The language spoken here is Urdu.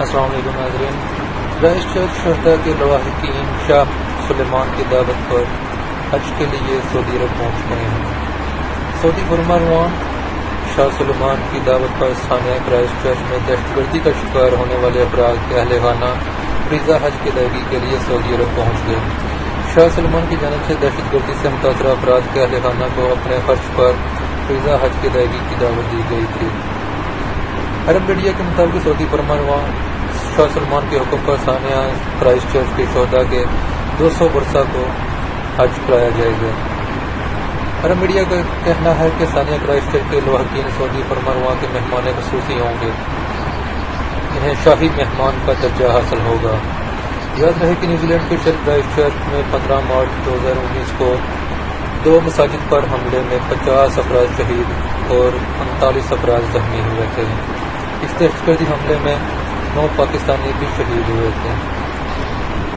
السلام علیکم ناظرین۔ کرائسٹ چرچ شہداء کے لواحقین شاہ سلیمان کی دعوت پر حج کے لیے سعودی عرب پہنچ گئے ہیں۔ سعودی فرمانروا شاہ سلیمان کی دعوت پر ثانیہ کرائسٹ چرچ میں دہشت گردی کا شکار ہونے والے افراد کے اہل خانہ فریضہ حج کی ادائیگی کے لیے سعودی عرب پہنچ گئے۔ شاہ سلمان کی جانب سے دہشت گردی سے متاثرہ افراد کے اہل خانہ کو اپنے خرچ پر فریضہ حج کی ادائیگی کی دعوت دی گئی تھی۔ عرب میڈیا کے مطابق سعودی فرمانروا شاہ سلمان کے حکم پر ثانیہ کرائسٹ چرچ کے شہداء کے 200 ورثہ کو حج کرایا جائے گا۔ عرب میڈیا کا کہنا ہے کہ ثانیہ کرائسٹ چرچ کے لواحقین سعودی فرمانروا کے مہمان خصوصی ہوں گے، انہیں شاہی مہمان کا درجہ حاصل ہوگا۔ یاد رہے کہ نیوزی لینڈ کے شہر کرائسٹ چرچ میں 15 مارچ 2019 کو 2 مساجد پر حملے میں 50 افراد شہید اور 39 افراد زخمی ہوئے تھے۔ اس دہشت گردی حملے میں 9 پاکستانی بھی شہید ہوئے تھے۔